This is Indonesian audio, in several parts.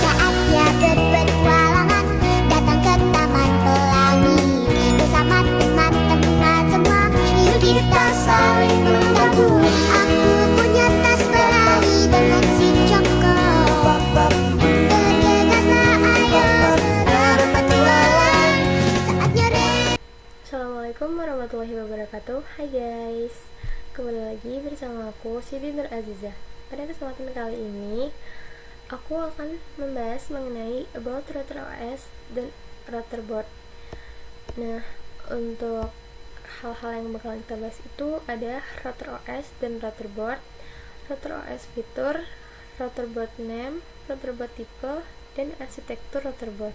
Saatnya berpetualangan, datang ke Taman Pelangi. Bersama teman-teman semua, yuk kita saling membantu. Aku punya tas berlari dengan si Joko. Bergegaslah ayo berpetualang. Saatnya Assalamualaikum warahmatullahi wabarakatuh. Hai guys, kembali lagi bersama aku Siti Nur Azizah. Pada kesempatan kali ini aku akan membahas mengenai about router OS dan router board. Nah, untuk hal-hal yang bakal kita bahas itu ada router OS dan router board, router OS fitur, router board name, router board tipe, dan arsitektur router board.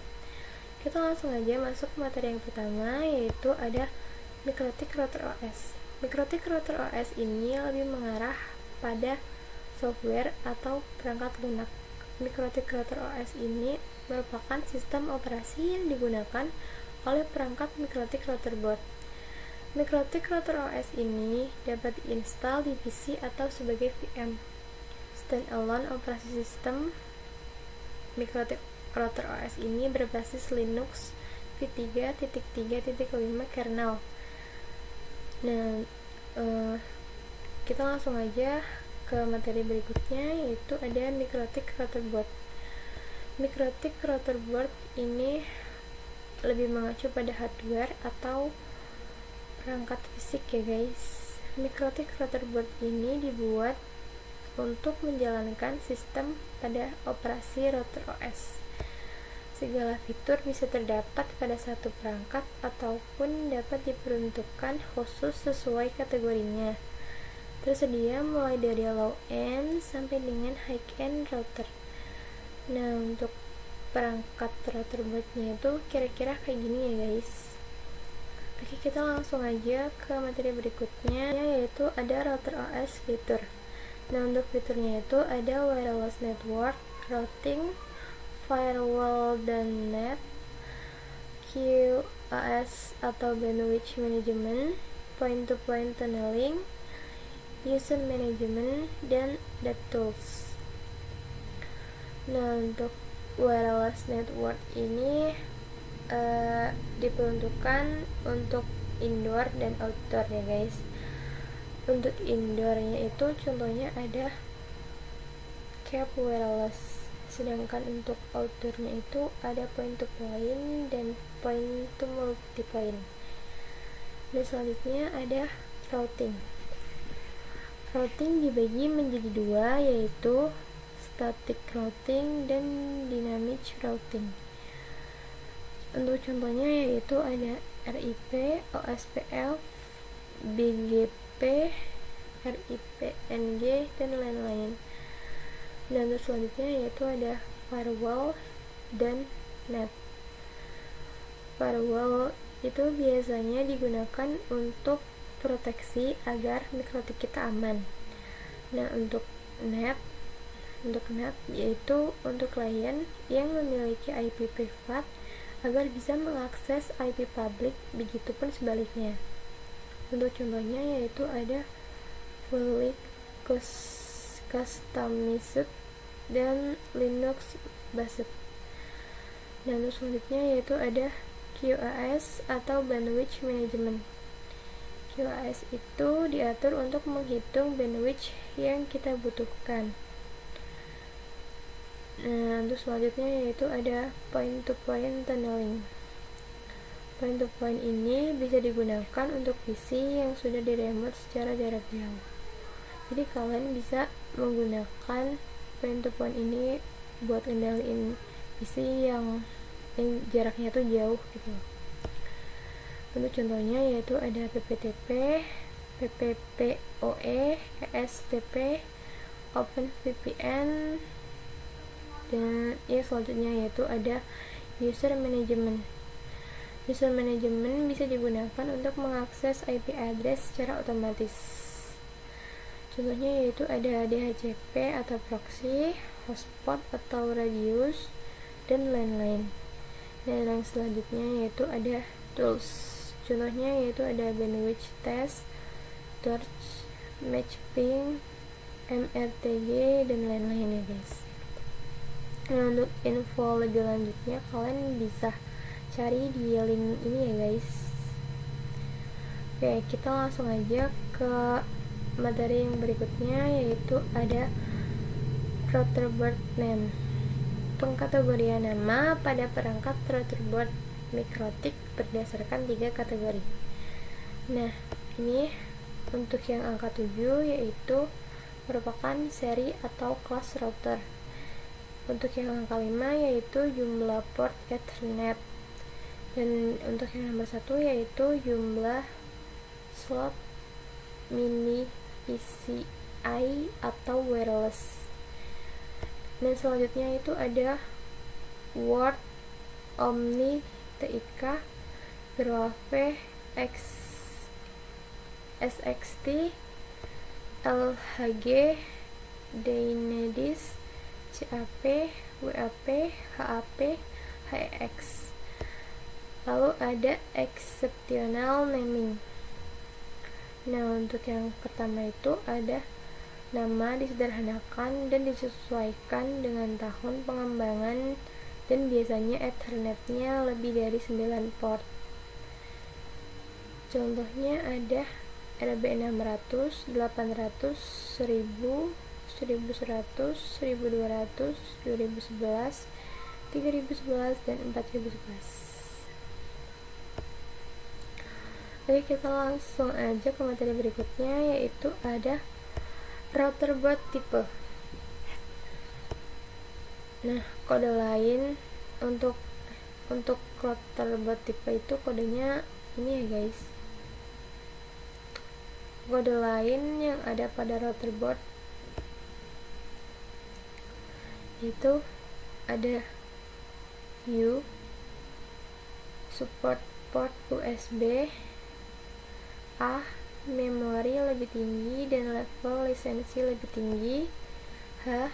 Kita langsung aja masuk ke materi yang pertama, yaitu ada Mikrotik Router OS. Mikrotik Router OS ini lebih mengarah pada software atau perangkat lunak. Mikrotik Router OS ini merupakan sistem operasi yang digunakan oleh perangkat Mikrotik Router Board. Mikrotik Router OS ini dapat diinstal di PC atau sebagai VM. Standalone operasi sistem Mikrotik Router OS ini berbasis Linux v3.3.5 kernel. Nah, kita langsung aja ke materi berikutnya, yaitu ada Mikrotik Router Board. Mikrotik Router Board ini lebih mengacu pada hardware atau perangkat fisik ya guys. Mikrotik Router Board ini dibuat untuk menjalankan sistem pada operasi router OS. Segala fitur bisa terdapat pada satu perangkat ataupun dapat diperuntukkan khusus sesuai kategorinya. Tersedia mulai dari low-end sampai dengan high-end router. Nah, untuk perangkat router boardnya itu kira-kira kayak gini ya guys. Oke, kita langsung aja ke materi berikutnya, yaitu ada router OS fitur. Nah, untuk fiturnya itu ada wireless network, routing, firewall dan net, QoS atau bandwidth management, point-to-point tunneling, user management, dan DevTools. Nah, untuk wireless network ini diperuntukkan untuk indoor dan outdoor ya guys. Untuk indoornya itu contohnya ada Cap Wireless, sedangkan untuk outdoornya itu ada point to point dan point to multipoint. Dan selanjutnya ada routing. Routing dibagi menjadi dua, yaitu static routing dan dynamic routing. Untuk contohnya yaitu ada RIP, OSPF, BGP, RIPNG, dan lain-lain. Dan untuk selanjutnya yaitu ada firewall dan net. Firewall itu biasanya digunakan untuk proteksi agar mikrotik kita aman. Nah, untuk net yaitu untuk klien yang memiliki IP privat agar bisa mengakses IP publik, begitupun sebaliknya. Untuk contohnya yaitu ada fully customized dan Linux based. Dan untuk selanjutnya yaitu ada QoS atau bandwidth management. QoS itu diatur untuk menghitung bandwidth yang kita butuhkan. Nah, untuk selanjutnya yaitu ada point-to-point tunneling. Point-to-point ini bisa digunakan untuk PC yang sudah diremote secara jarak jauh. Jadi kalian bisa menggunakan point-to-point ini buat ngendaliin PC yang jaraknya tuh jauh gitu. Untuk contohnya yaitu ada PPTP, PPPoE, ESTP, OpenVPN, dan yang selanjutnya yaitu ada user management. User management bisa digunakan untuk mengakses IP address secara otomatis. Contohnya yaitu ada DHCP atau proxy, hotspot atau radius, dan lain-lain. Dan yang selanjutnya yaitu ada tools. Contohnya yaitu ada bandwidth test, torch, match ping, MRTG dan lain-lain ya guys. Nah, untuk info lebih lanjutnya kalian bisa cari di link ini ya guys. Oke, kita langsung aja ke materi yang berikutnya, yaitu ada Rotherboard Name. Pengkategorian nama pada perangkat Rotherboard mikrotik berdasarkan 3 kategori. Nah, ini untuk yang angka 7 yaitu merupakan seri atau kelas router. Untuk yang angka 5 yaitu jumlah port Ethernet. Dan untuk yang nomor 1 yaitu jumlah slot mini PCI atau wireless. Dan selanjutnya itu ada Word, Omni, TIK, Grave, SXT, LHG, Dynadisk, CAP, WAP, HAP, HEX. Lalu ada exceptional naming. Nah, untuk yang pertama itu ada nama disederhanakan dan disesuaikan dengan tahun pengembangan dan biasanya Ethernetnya lebih dari 9 port. Contohnya ada RB600, 800, 1000, 1100, 1200, 2011, 3011, dan 4011. Oke, kita langsung aja ke materi berikutnya, yaitu ada Rotherboard tipe. Nah, kode lain untuk Rotherboard tipe itu kodenya ini ya guys. Kode lain yang ada pada Rotherboard itu ada U, support port USB, A, memori lebih tinggi dan level lisensi lebih tinggi, H,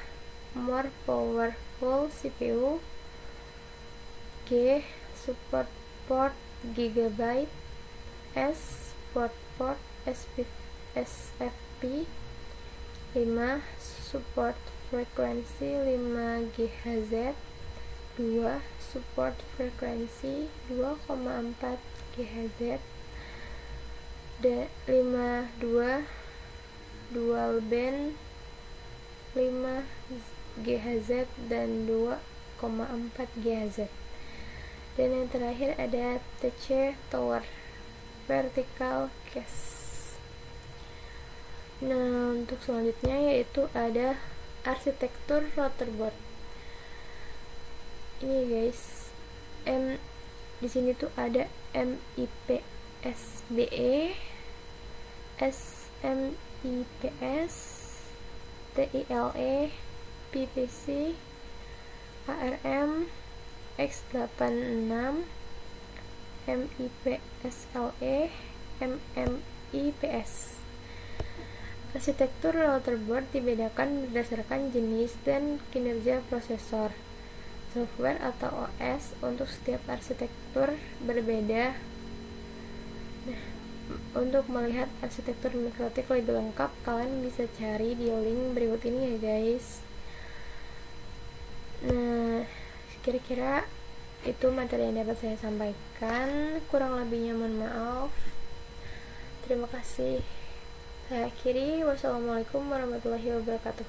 more powerful CPU, G, support port GB, S, support port SFP, 5, support frekuensi 5 GHz, 2, support frekuensi 2,4 GHz, 5, dual band 5 GHz dan 2,4 GHz. Dan yang terakhir ada TC Tower Vertical Case. Nah, untuk selanjutnya yaitu ada arsitektur Rotherboard. Ini guys, di sini tuh ada MIP SBE, SMIPS, TILE, PPC, ARM, X86, MIPSLE, MMIPS. Arsitektur Rotherboard dibedakan berdasarkan jenis dan kinerja prosesor. Software atau OS untuk setiap arsitektur berbeda. Nah, untuk melihat arsitektur mikrotik lebih lengkap, kalian bisa cari di link berikut ini ya guys. Nah, kira-kira itu materi yang dapat saya sampaikan. Kurang lebihnya mohon maaf. Terima kasih. Saya akhiri. Wassalamualaikum warahmatullahi wabarakatuh.